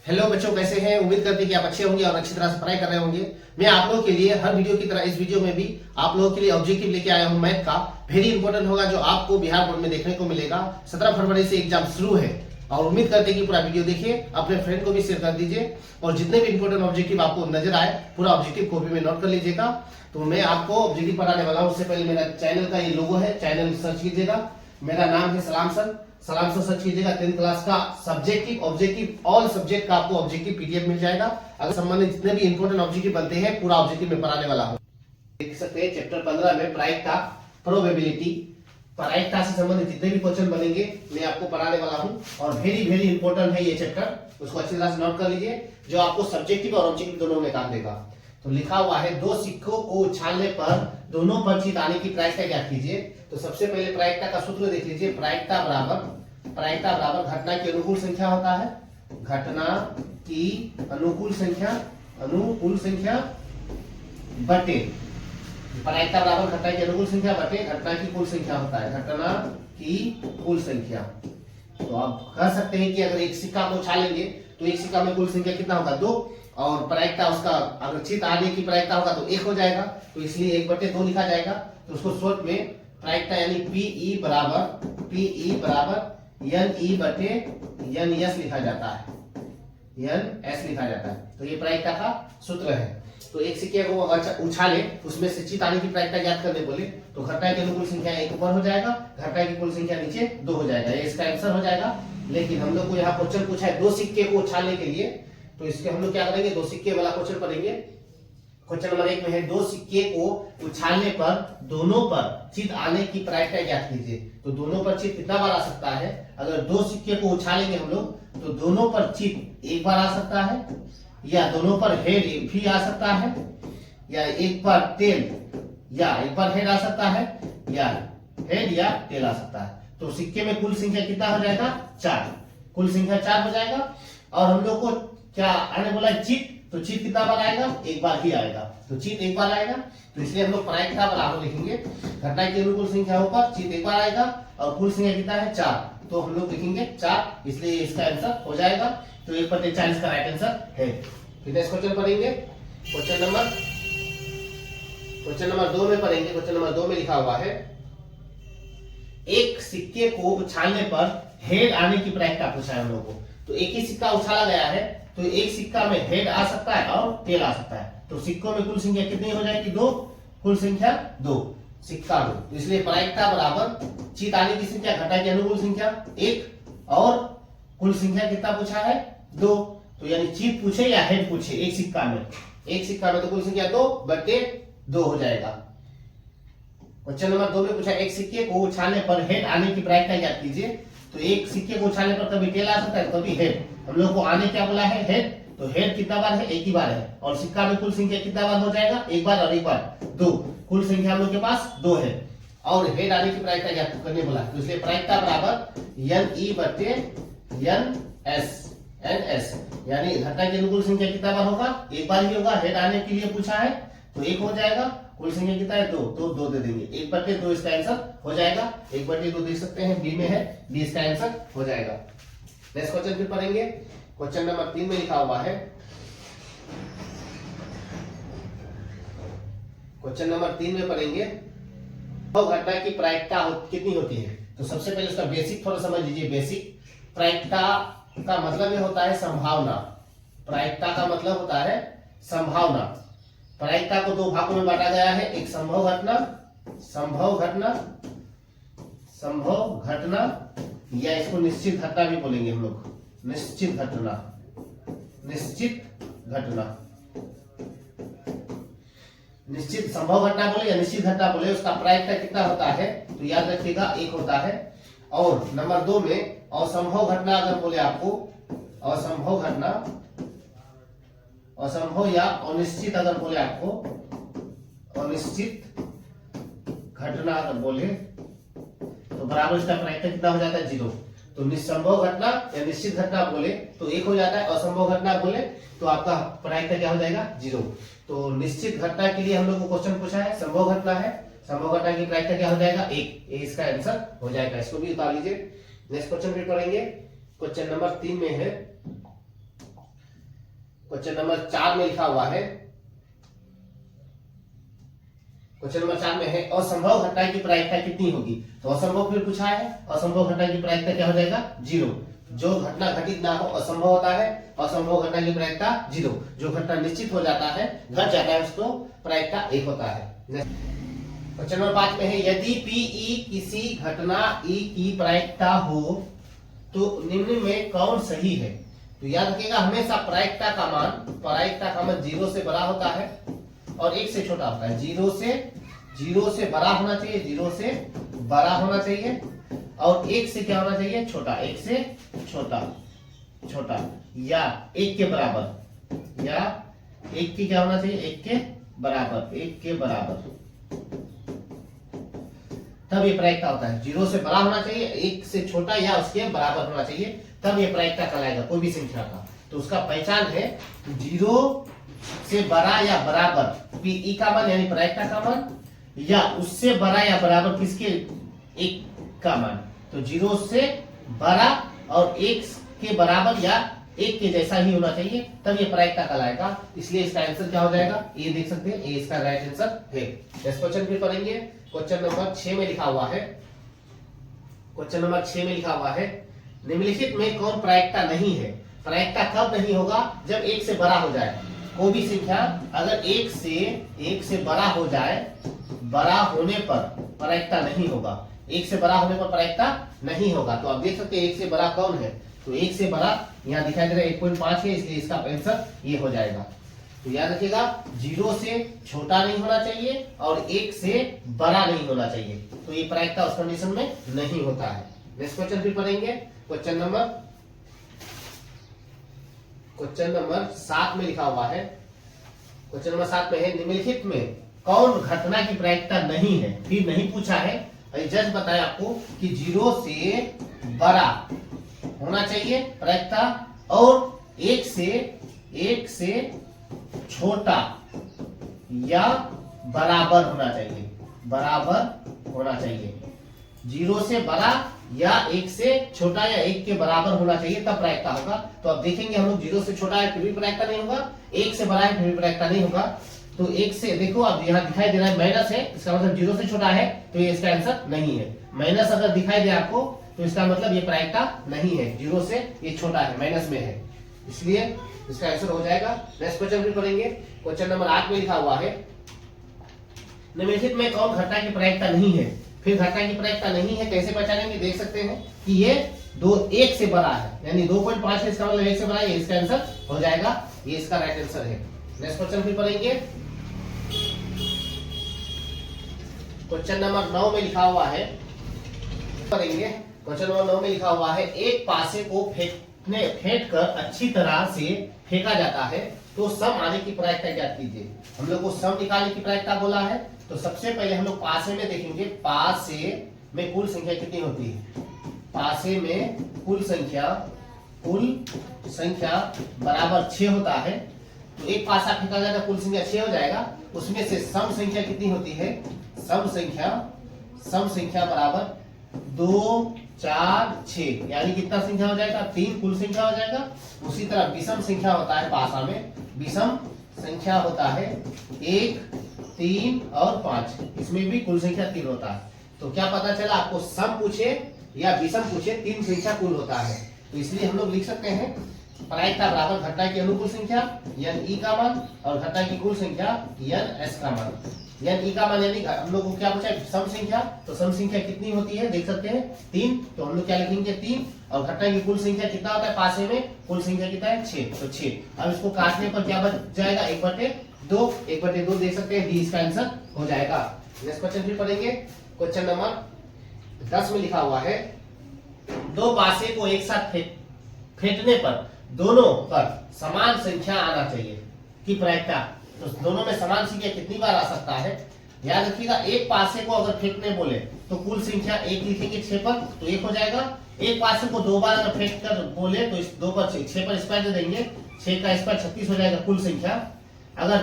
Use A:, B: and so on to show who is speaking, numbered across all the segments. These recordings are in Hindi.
A: हेलो बच्चों, कैसे हैं? उम्मीद करते हैं कि आप अच्छे होंगे और अच्छी तरह से पढ़ाई कर रहे होंगे। मैं आप लोगों के लिए हर वीडियो की तरह इस वीडियो में भी आप लोगों के लिए ऑब्जेक्टिव लेके आया हूं। मैथ का वेरी इंपॉर्टेंट होगा जो आपको बिहार बोर्ड में देखने को मिलेगा। 17 फरवरी से एग्जाम शुरू है और उम्मीद करते हैं कि पूरा वीडियो देखिए, अपने फ्रेंड को भी शेयर कर दीजिए और जितने भी इंपॉर्टेंट ऑब्जेक्टिव आपको नजर आए पूरा ऑब्जेक्टिव कॉपी में नोट कर लीजिएगा। तो मैं आपको ऑब्जेक्टिव पढ़ाने वाला हूँ। उससे पहले मेरा चैनल का ये लोगो है, चैनल सर्च कीजिएगा। मेरा नाम है सलाम सर, सलाम से सर्च कीजिएगा। 10th क्लास का सब्जेक्टिव ऑब्जेक्टिव ऑल सब्जेक्ट का आपको ऑब्जेक्टिव पीडीएफ मिल जाएगा। अगर संबंधित जितने भी इंपॉर्टेंट ऑब्जेक्टिव बनते हैं पूरा ऑब्जेक्टिव में पढ़ाने वाला हूँ। देख सकते हैं चैप्टर 15 में प्रायिकता, प्रोबेबिलिटी, प्रायिकता से संबंधित जितने भी क्वेश्चन बनेंगे मैं आपको पढ़ाने वाला हूँ और वेरी इंपॉर्टेंट है ये चैप्टर। उसको अच्छी तरह से नोट कर लीजिए जो आपको सब्जेक्टिव और ऑब्जेक्टिव दोनों में काम देगा। तो लिखा हुआ है दो सिक्कों को उछालने पर दोनों पर जीत आने की प्रायिकता ज्ञात कीजिए। तो सबसे पहले प्रायिकता का सूत्र देख लीजिए। प्रायिकता बराबर घटना की अनुकूल संख्या होता है, घटना की अनुकूल संख्या बटे, प्रायिकता बराबर घटना की अनुकूल संख्या बटे घटना की कुल संख्या होता है, घटना की कुल संख्या। तो आप कह सकते हैं कि अगर एक सिक्का को उछालेंगे तो एक सिक्का में कुल संख्या कितना होगा? 2, और प्रायिकता उसका अगर चित आने की प्रायिकता होगा तो 1 हो जाएगा, तो इसलिए 1/2 लिखा जाएगा। तो उसको शॉर्ट में प्रायिकता यानी पीई बराबर NE बटे NS लिखा जाता है, NS लिखा जाता है। तो ये प्रायिकता का सूत्र है। तो एक सिक्के को अगर उछाले उसमें से चित आने की प्रायिकता ज्ञात करने बोले तो घटना की अनुकूल संख्या 1 ऊपर हो जाएगा, घटना की कुल संख्या नीचे 2 हो जाएगा। ये इसका आंसर हो जाएगा। लेकिन हम लोग को यहाँ क्वेश्चन पूछा है दो सिक्के को उछालने के लिए, तो इसके हम लोग क्या करेंगे? दो सिक्के वाला क्वेश्चन पढ़ेंगे। क्वेश्चन नंबर 1 में है दो सिक्के को उछालने पर दोनों पर चित आने की प्रायिकता ज्ञात कीजिए। तो दोनों पर चित कितना बार आ सकता है? अगर दो सिक्के को उछालेंगे हम लोग तो दोनों पर चित एक बार आ सकता है, या दोनों पर हेड भी आ सकता है, या एक पर टेल, या एक पर हेड आ सकता है, या हेड या टेल आ सकता है। तो सिक्के में कुल संख्या कितना हो जाएगा? 4। कुल संख्या 4 हो जाएगा। और हम लोग को क्या आने बोला? चित। तो चित कितना बार आएगा? एक बार ही आएगा। तो चित एक बार आएगा, तो इसलिए हम लोग प्रायिकता बराबर लिखेंगे घटना की अनुकूल संख्या ऊपर, चित एक बार आएगा और कुल संख्या कितना है? 4। तो हम लोग लिखेंगे 4, इसलिए इसका आंसर हो जाएगा। तो 1/40 का राइट आंसर है। फिर नेक्स्ट क्वेश्चन पढ़ेंगे। क्वेश्चन नंबर 2 में पढ़ेंगे। क्वेश्चन नंबर 2 में लिखा हुआ है एक सिक्के को उछालने पर हेड आने की प्रायिकता पूछा है हम लोगों को। तो एक ही सिक्का उछाला गया है तो एक सिक्का में हेड आ सकता है और टेल आ सकता है। तो सिक्कों में कुल संख्या कितनी हो जाएगी? 2। कुल संख्या 2, सिक्का 2। तो इसलिए प्रायिकता बराबर चित आने की संख्या घटा की अनुकूल संख्या 1 और कुल संख्या कितना पूछा है? 2। तो यानी चित पूछे या हेड पूछे, एक सिक्का में तो कुल संख्या 2/2 हो जाएगा। क्वेश्चन नंबर 2 में पूछा एक सिक्के को उछालने पर हेड आने की प्रायिकता ज्ञात कीजिए। तो एक सिक्के को उछालने पर कभी टेल आ सकता है, कभी हेड। हम लोग को आने क्या बोला है? हेड। तो हेड कितना बार है? एक ही बार है। और सिक्का में कुल संख्या कितना बार हो जाएगा? एक बार और एक बार 2। कुल संख्या हम लोग के पास 2 है और हेड आने की प्रायिकता ज्ञात करने बोला। तो इसलिए प्रायिकता बराबर NE बटे NS, यानी घटना की अनुकूल संख्या कितना बार होगा? एक बार ही होगा। हेड आने के लिए पूछा है तो 1 हो जाएगा। कुल संख्या कितना है? 2, तो 2 दे देंगे। 1/2 इसका आंसर हो जाएगा। 1/2 देख सकते हैं, बी में है, बी इसका आंसर हो जाएगा। नेक्स्ट क्वेश्चन फिर पढ़ेंगे। क्वेश्चन नंबर 3 में लिखा हुआ है, क्वेश्चन नंबर 3 में पढ़ेंगे तो घटना की प्रायिकता कितनी होती है? तो सबसे पहले उसका बेसिक थोड़ा समझ लीजिए। बेसिक प्रायिकता का मतलब ये होता है संभावना। प्रायिकता का मतलब होता है संभावना। प्रायिकता को 2 भागों में बांटा गया है। एक संभव घटना या इसको निश्चित घटना भी बोलेंगे हम लोग। निश्चित घटना, निश्चित संभव घटना बोले या निश्चित घटना बोले, उसका प्रायिकता कितना होता है? तो याद रखिएगा 1 होता है। और नंबर 2 में असंभव घटना अगर बोले आपको, असंभव या अनिश्चित अगर बोले आपको, अनिश्चित घटना अगर बोले तो बराबर इसका प्रायिकता कितना हो जाता है? 0। तो निसंभव घटना या निश्चित घटना बोले तो 1 हो जाता है, असंभव घटना बोले तो आपका प्रायिकता क्या हो जाएगा? 0। तो निश्चित घटना के लिए हम लोग को क्वेश्चन पूछा है, संभव घटना है, संभव घटना की प्रायिकता क्या हो जाएगा? 1। इसका आंसर हो जाएगा। इसको भी उतार लीजिए। नेक्स्ट क्वेश्चन भी पढ़ेंगे। क्वेश्चन नंबर 3 में है क्वेश्चन नंबर 4 में लिखा हुआ है, क्वेश्चन नंबर 4 में है असंभव घटना की प्रायिकता कितनी होगी। तो असंभव फिर पूछा है, असंभव घटना की प्रायिकता क्या हो जाएगा, 0। जो घटना घटित ना हो असंभव होता है, असंभव घटना की प्रायिकता 0। जो घटना निश्चित हो जाता है, घट जाता है, उसको प्रायिकता 1 होता है। क्वेश्चन नंबर 5 में है यदि पीई किसी घटना ई की प्रायिकता हो तो निम्न में कौन सही है। तो याद रखिएगा हमेशा प्रायिकता का मान 0 से बड़ा होता है और 1 से छोटा होता है। 0 से बड़ा होना चाहिए, 0 से बड़ा होना चाहिए और 1 से क्या होना चाहिए, छोटा, 1 से छोटा या 1 के बराबर, या 1 की क्या होना चाहिए, 1 के बराबर, तब ये प्रायिकता होता है। 0 से बड़ा होना चाहिए, 1 से छोटा या उसके बराबर होना चाहिए, तब ये प्रायिकता कहलाएगा कोई भी संख्या का। तो उसका पहचान है 0 से बड़ा या बराबर पीई का मान यानी प्रायिकता का मान, या उससे बड़ा या बराबर किसके, 1 का मान। तो 0 से बड़ा और 1 के बराबर या 1 के जैसा ही होना चाहिए, तब ये प्रायिकता कहलाएगा। इसलिए इसका आंसर क्या हो जाएगा, ये देख सकते हैं, ये इसका राइट आंसर है। नेक्स्ट क्वेश्चन फिर पढ़ेंगे। क्वेश्चन नंबर 6 में लिखा हुआ है, क्वेश्चन नंबर 6 में लिखा हुआ है निम्नलिखित में कौन प्रायिकता नहीं है। प्रायिकता कब नहीं होगा, जब 1 से बड़ा हो जाए। कोई भी संख्या अगर 1 से बड़ा हो जाए, बड़ा होने पर प्रायिकता नहीं होगा। 1 से बड़ा होने पर प्रायिकता नहीं होगा। तो आप देख सकते हैं 1 से बड़ा कौन है, तो 1 से बड़ा यहाँ दिखाई दे रहा है 1.5 है, इसलिए इसका आंसर ये हो जाएगा। तो याद रखिएगा 0 से छोटा नहीं होना चाहिए और 1 से बड़ा नहीं होना चाहिए, तो ये प्रायिकता उस कंडीशन में नहीं होता है। नेक्स्ट क्वेश्चन फिर पढ़ेंगे। क्वेश्चन नंबर 7 में लिखा हुआ है, क्वेश्चन नंबर 7 में है निम्नलिखित में कौन घटना की प्रायिकता नहीं है। फिर नहीं पूछा है, जस्ट बताया आपको कि 0 से बड़ा होना चाहिए प्रायिकता और 1 से छोटा या बराबर होना चाहिए। 0 से बड़ा या 1 से छोटा या 1 के बराबर होना चाहिए, तब प्रायिकता होगा। तो अब देखेंगे हम लोग 0 से छोटा है फिर भी प्रायिकता नहीं होगा, 1 से बड़ा है फिर भी प्रायिकता नहीं होगा। तो 1 से देखो अब यहाँ दिखाई दे रहा है माइनस है, इसका मतलब 0 से छोटा है, तो ये इसका आंसर नहीं है। माइनस अगर दिखाई दे आपको तो इसका मतलब ये प्रायिकता नहीं है, 0 से ये छोटा है, माइनस में है, इसलिए इसका आंसर हो जाएगा। नेक्स्ट क्वेश्चन भी पढ़ेंगे। क्वेश्चन नंबर 8 में लिखा हुआ है निम्नलिखित में कौन घटना की प्रायिकता नहीं है। फिर घटना की प्रायिकता नहीं है कैसे पहचानेंगे, देख सकते हैं कि ये 1 से बड़ा है, यानी 2.5 है, इसका मतलब 1 से बड़ा है, इसका आंसर हो जाएगा, ये इसका राइट आंसर है। नेक्स्ट क्वेश्चन फिर पढ़ेंगे। क्वेश्चन नंबर 9 में लिखा हुआ है, पढ़ेंगे। क्वेश्चन नंबर 9 में लिखा हुआ है एक पासे को फेंक कर अच्छी तरह से फेंका जाता है तो सम आने की प्रायिकता ज्ञात कीजिए। हम लोग को सम निकालने की प्रायिकता बोला है, तो सबसे पहले हम लोग पासे में देखेंगे, पासे में कुल संख्या कितनी होती है। पासे में कुल संख्या बराबर 6 होता है, तो एक पासा फेंका जाएगा कुल संख्या 6 हो जाएगा। उसमें से सम संख्या कितनी होती है, सम संख्या बराबर 2 4 6, यानी कितना संख्या हो जाएगा, 3 कुल संख्या हो जाएगा। उसी तरह विषम संख्या होता है, पासा में विषम संख्या होता है 1 3 और 5, इसमें भी कुल संख्या 3 होता है। तो क्या पता चला आपको, सम पूछे या विषम पूछे, 3 संख्या कुल होता है। तो इसलिए हम लोग लिख सकते हैं प्रायिकता बराबर घटना की अनुकूल संख्या n e का मान और घटना की कुल संख्या n s का मान। n e का मान यानी हम लोग को क्या पूछा है, सम संख्या, तो सम संख्या कितनी होती है देख सकते हैं 3, तो हम लोग क्या लिखेंगे 3, और घटना की कुल संख्या कितना होता है, पासे में कुल संख्या कितना है 6, तो 6। अब इसको काटने पर क्या बच जाएगा, 1/2 देख सकते हैं, डी इसका आंसर हो जाएगा। नेक्स्ट क्वेश्चन फिर पढ़ेंगे। क्वेश्चन नंबर 10 में लिखा हुआ है दो पासे को एक साथ फेंकने पर दोनों पर समान संख्या आना चाहिए कि प्रायिकता, तो दोनों में समान संख्या कितनी बार आ सकता है। याद रखिएगा एक पासे को अगर फेंकने बोले तो कुल संख्या 1 लिखेंगे 6 पर, तो 1 हो जाएगा। एक पासे को 2 बार अगर फेंक कर बोले तो इस 2 पर 6 पर स्क्वायर दे देंगे, 6 का स्क्वायर 36 हो जाएगा कुल संख्या। अगर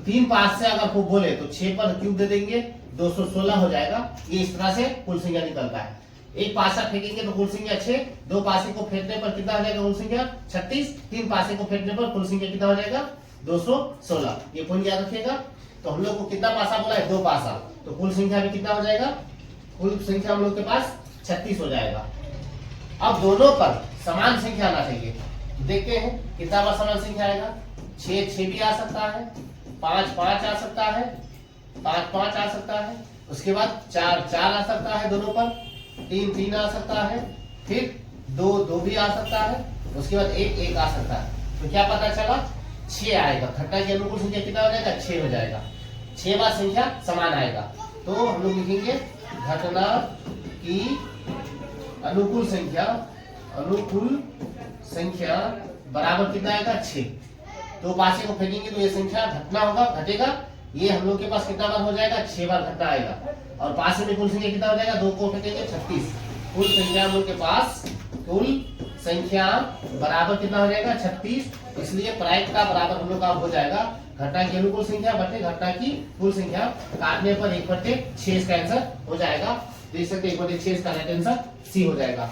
A: 3 पास से अगर को बोले तो 6 पर क्यूब दे देंगे, 216 हो जाएगा। ये इस तरह से कुल संख्या निकलता है। एक पासा फेंकेंगे तो कुल संख्या 6, दो पासे को फेंकने पर कितना हो जाएगा कुल संख्या 36, तीन पासे को फेंकने पर कुल संख्या कितना हो जाएगा 216। ये पॉइंट याद रखिएगा। तो हम लोग को कितना पासा बोला है, 2 पासा, तो कुल संख्या भी कितना हो जाएगा, कुल संख्या हम लोग के पास 36 हो जाएगा। अब दोनों पर समान संख्या आना चाहिए। देखते हैं कितना बार समान संख्या आएगा। 6 भी आ सकता है, 5 आ सकता है, 5 आ सकता है, उसके बाद 4 आ सकता है दोनों पर, 3 आ सकता है, फिर 2 भी आ सकता है, उसके बाद 1 आ सकता है। तो क्या पता चला, 6 आएगा। घटना की अनुकूल संख्या कितना हो जाएगा, 6 हो जाएगा। 6 बार संख्या समान आएगा। तो हम लोग लिखेंगे घटना की अनुकूल संख्या बराबर कितना आएगा 6। 2 पासे को फेंकेंगे तो ये संख्या घटना होगा, घटेगा। ये हम लोग के पास कितना बार हो जाएगा, 6 बार घटना आएगा। और पासे में कुल संख्या कितना हो जाएगा, 2 को फेंकेंगे 36। कुल संख्या हम लोग के पास, कुल संख्या बराबर कितना हो जाएगा 36। इसलिए प्रायिकता बराबर हम लोग का हो जाएगा घटना की अनुकूल संख्या बटे घटना की कुल संख्या। काटने पर 1/6 इसका आंसर हो जाएगा। देख सकते हैं 1/6 इसका राइट आंसर सी हो जाएगा।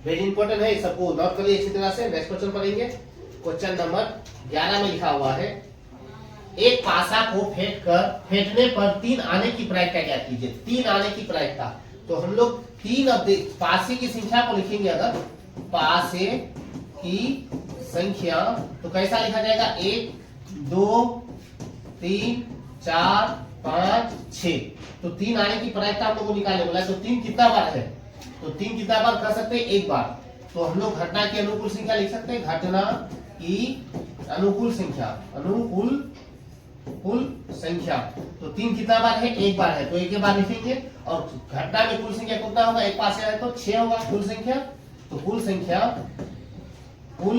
A: वेरी इंपॉर्टेंट है, सबको नोट कर लीजिए अच्छी तरह से। नेक्स्ट क्वेश्चन पढ़ेंगे। क्वेश्चन नंबर 11 में लिखा हुआ है, एक पासा को फेंकने पर 3 आने की प्रायिकता ज्ञात कीजिए। 3 आने की प्रायिकता, तो हम लोग 3 पासे की संख्या को लिखेंगे। अगर पासे की संख्या तो कैसा लिखा जाएगा, 1 2 3 4 5 6। तो 3 आने की प्रायिकता हम लोग को निकालने बोला है। तो 3 कितना बार है, तो 3 कितना बार कर सकते हैं, 1 बार। तो हम लोग घटना की अनुकूल संख्या लिख सकते हैं, घटना की अनुकूल संख्या। तो 3 कितना बार है, 1 बार है, तो 1 बार लिखेंगे। और घटना में कुल संख्या कितना होगा, एक पास है तो 6 होगा कुल संख्या। तो कुल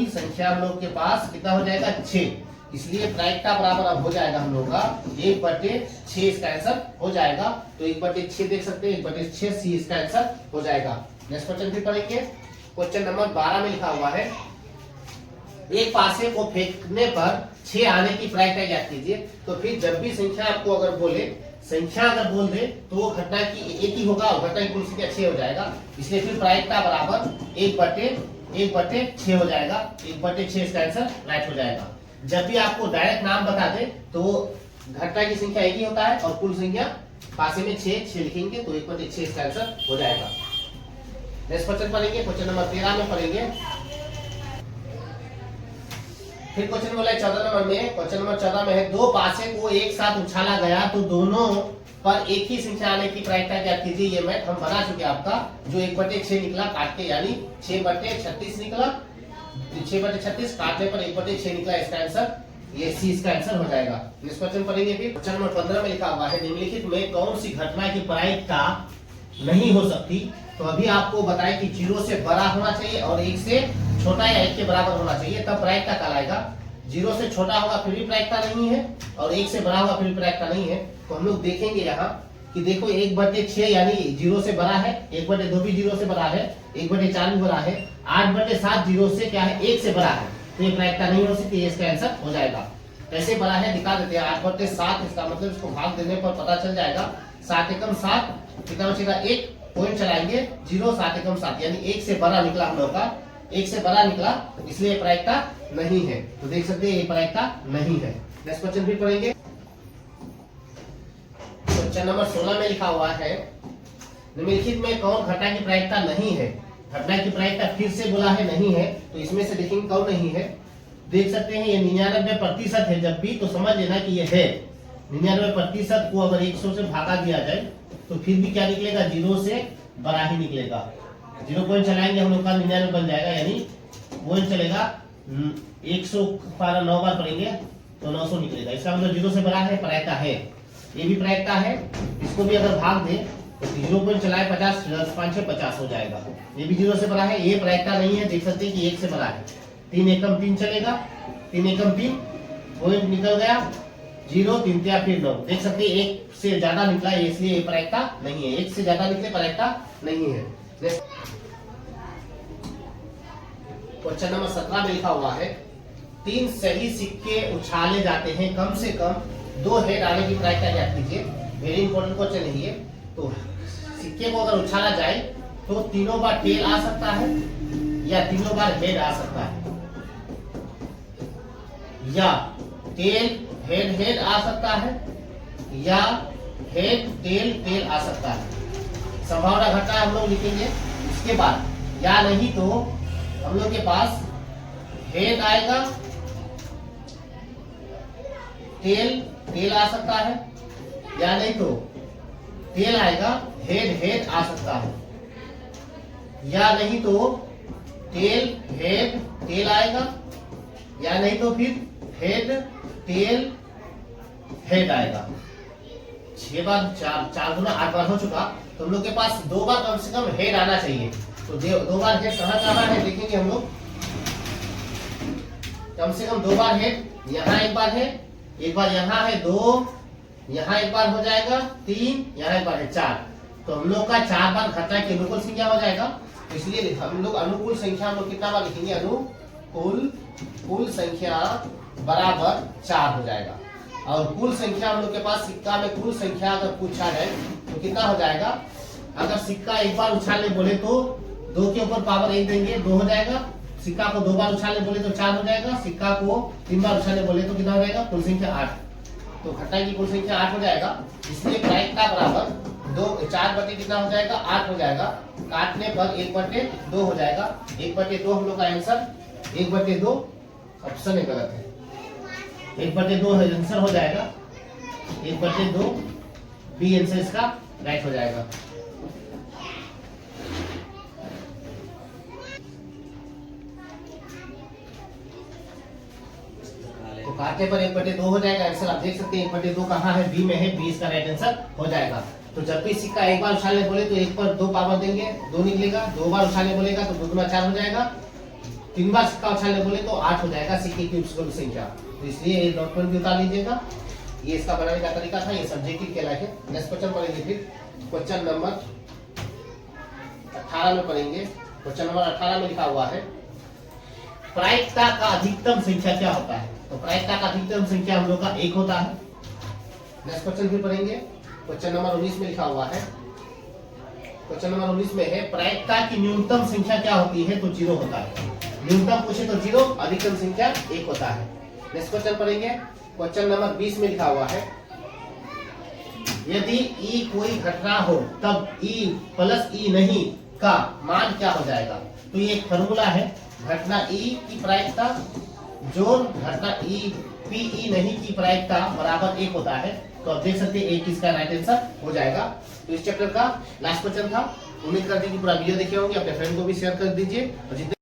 A: संख्या हम लोग के पास कितना हो जाएगा 6। इसलिए प्रायिकता बराबर अब हो जाएगा हम लोग का 1/6 इसका आंसर हो जाएगा। तो 1/6 देख सकते हैं, 1/6 सी इसका आंसर हो जाएगा। नेक्स्ट क्वेश्चन फिर पढ़ेंगे। क्वेश्चन नंबर 12 में लिखा हुआ है, एक पासे को फेंकने पर 6 आने की प्रायिकता ज्ञात कीजिए। तो फिर जब भी संख्या आपको अगर बोल दे तो वो घटना की एक ही होगा और घटना की कुल संख्या 6 हो जाएगा। इसलिए फिर प्रायिकता बराबर 1/6 हो जाएगा। 1/6 इसका आंसर राइट हो जाएगा। जब भी आपको डायरेक्ट नाम बता दे तो घटना की संख्या एक ही होता है और कुल संख्या पासे में 6 लिखेंगे, तो 1/6 इसका आंसर हो जाएगा। नेक्स्ट क्वेश्चन पढ़ेंगे। क्वेश्चन नंबर 13 में पढ़ेंगे। फिर क्वेश्चन बोला है 14 नंबर में। क्वेश्चन नंबर 14 में है, 2 पासे को एक साथ उछाला गया तो दोनों पर एक ही संख्या आने की प्रायिकता ज्ञात कीजिए। ये मैथ हम बना चुके आपका, जो 1/6 निकला काट के, यानी 6/36 निकला। 6/36 काटने पर 1/6 निकला, इसका आंसर ये सी इसका आंसर हो जाएगा। नेक्स्ट क्वेश्चन पढ़ेंगे। फिर क्वेश्चन नंबर 15 में लिखा हुआ है, निम्नलिखित में कौन सी घटना की प्रायिकता नहीं हो सकती। तो अभी आपको बताएं कि 0 से बड़ा होना चाहिए और 1 से छोटा या 1 के बराबर होना चाहिए, तब प्रायिकता कहलाएगा। 0 से छोटा होगा फिर भी प्रायिकता नहीं है, और 1 से बड़ा होगा फिर भी प्रायिकता नहीं है। तो हम लोग देखेंगे यहाँ कि देखो 1/6 यानी 0 से बड़ा है, 1/2 भी 0 से बड़ा है, 1/4 भी बड़ा है, 8/7 0 से क्या है 1 से बड़ा है, तो ये प्रायिकता नहीं हो सकती, इसका आंसर हो जाएगा। कैसे बड़ा है दिखा देते हैं। 8/7 इसका मतलब इसको भाग देने पर पता चल जाएगा। 7 एकम 7 कितना बचेगा, 1 पॉइंट चलाएंगे, 0 7 एकम 7 यानी 1 से बड़ा निकला हम लोग का, 1 से बड़ा निकला, इसलिए प्रायिकता नहीं है। तो देख सकते हैं ये प्रायिकता नहीं है। नेक्स्ट क्वेश्चन भी पढ़ेंगे। क्वेश्चन नंबर 16 में लिखा हुआ है, निम्नलिखित में कौन घटना की प्रायिकता नहीं है। घटना की प्रायिकता फिर से बोला है नहीं है, तो इसमें से देखेंगे कौन नहीं है। देख सकते हैं ये 99% है, जब भी तो समझ लेना कि ये है। 99% को अगर 100 से भागा दिया जाए तो फिर भी क्या निकलेगा, 0 से बड़ा ही निकलेगा। 0 पॉइंट चलाएंगे हम लोग का 99 बन जाएगा, यानी पॉइंट चलेगा 100 पर 9 बार पढ़ेंगे तो 900 निकलेगा। इसका मतलब 0 से बड़ा है, प्रायिकता है। ये भी प्रायिकता है, इसको भी अगर भाग दे तो 0 पॉइंट चलाए 50 5 6 50 हो जाएगा। ये भी 0 से बड़ा है, ये प्रायिकता नहीं है। देख सकते हैं कि 1 से बड़ा है। 3 एकम 3 चलेगा, 3 एकम 3 पॉइंट निकल गया, 0 3 या फिर 9। देख सकते हैं 1 से ज्यादा निकला है, इसलिए ये प्रायिकता नहीं है। 1 से ज्यादा निकले प्रायिकता नहीं है। क्वेश्चन नंबर 17 में लिखा हुआ है, 3 सही सिक्के उछाले जाते हैं, कम से कम 2 हेड आने की प्रायिकता ज्ञात कीजिए। वेरी इंपॉर्टेंट क्वेश्चन है ये। तो सिक्के को अगर उछाला जाए तो तीनों बार टेल आ सकता है या तीनों बार हेड आ सकता है, या टेल हेड हेड आ सकता है, या हेड टेल टेल आ सकता है। संभावना घटना हम लोग लिखेंगे। इसके बाद या नहीं तो हम लोग के पास हेड आएगा, टेल टेल आ सकता है, या नहीं तो टेल आएगा, हेड हेड आ सकता है, या नहीं तो टेल हेड टेल आएगा, या नहीं तो फिर हेड टेल हेड आएगा। 6 बार 4 गुना 8 बार हो चुका, तो हम लोग के पास 2 बार कम से कम हेड आना चाहिए। तो 2 बार हेड कहाँ है देखेंगे हम लोग। कम से कम 2 बार हेड, यहाँ एक बार है, एक बार यहाँ है 2, यहाँ एक बार हो जाएगा 3, यहाँ एक बार है 4। तो हम लोग का 4 बार घटना की अनुकूल संख्या हो जाएगा। तो इसलिए हम लोग अनुकूल संख्या हम लोग कितना बार लिखेंगे, अनुकूल संख्या बराबर 4 हो जाएगा। और कुल संख्या हम लोग के पास सिक्का में कुल संख्या अगर पूछा है तो कितना हो जाएगा। अगर सिक्का एक बार उछालने बोले तो 2 के ऊपर पावर 1 देंगे, 2 हो जाएगा। सिक्का को 2 बार उछालने बोले तो 4 हो जाएगा। सिक्का को 3 बार उछालने बोले तो कितना हो जाएगा, कुल संख्या 8। तो घटना की कुल संख्या 8 हो जाएगा। इसलिए प्रायिकता बराबर 4 बटे कितना हो जाएगा, 8 हो जाएगा। काटने पर 1/2 हो जाएगा। 1/2 हम लोग का आंसर 1/2 ऑप्शन है गलत है। 1/2 आंसर हो जाएगा। 1/2 बी आंसर इसका राइट हो जाएगा। तो काटने पर 1/2 हो जाएगा। आंसर आप देख सकते हैं 1/2 कहाँ है, बी में है। बी इसका राइट आंसर हो जाएगा। तो जब भी सिक्का एक बार उछालने बोले तो 1 पर 2 पावर देंगे, 2 निकलेगा। 2 बार उछालने बोलेगा तो 2 गुना 4 हो जाएगा। 3 बार सिक्का उछालने बोले तो 8 हो जाएगा सिक्के की कुल संख्या। तो इसलिए ये डॉट पॉइंट भी उतार लीजिएगा। ये इसका बनाने का तरीका था। ये सब्जेक्टिव कहलाके। नेक्स्ट क्वेश्चन पढ़ेंगे। फिर क्वेश्चन नंबर 18 में पढ़ेंगे। क्वेश्चन नंबर 18 में लिखा हुआ है प्रायिकता का अधिकतम संख्या क्या होता है। तो प्रायिकता का अधिकतम संख्या हम लोग का 1 होता है। नेक्स्ट क्वेश्चन फिर पढ़ेंगे। क्वेश्चन नंबर 19 में लिखा हुआ है। क्वेश्चन नंबर 19 में है प्रायिकता की न्यूनतम संख्या क्या होती है। तो 0 होता है। न्यूनतम पूछे तो 0, अधिकतम संख्या 1 होता है। नेक्स्ट क्वेश्चन पढ़ेंगे। क्वेश्चन नंबर 20 में लिखा हुआ है यदि ई कोई घटना हो तब ई प्लस ई नहीं का मान क्या हो जाएगा। तो ये एक फॉर्मूला है। घटना ई की प्रायिकता जोन घटना ई पी ई नहीं की प्रायिकता बराबर 1 होता है। तो आप देख सकते हैं 1 इसका राइट आंसर हो जाएगा। तो इस चैप्टर का लास्ट क्वेश्चन था। उम्मीद करते हैं कि पूरा वीडियो देखे होंगे। अपने फ्रेंड को भी शेयर कर दीजिए और जितने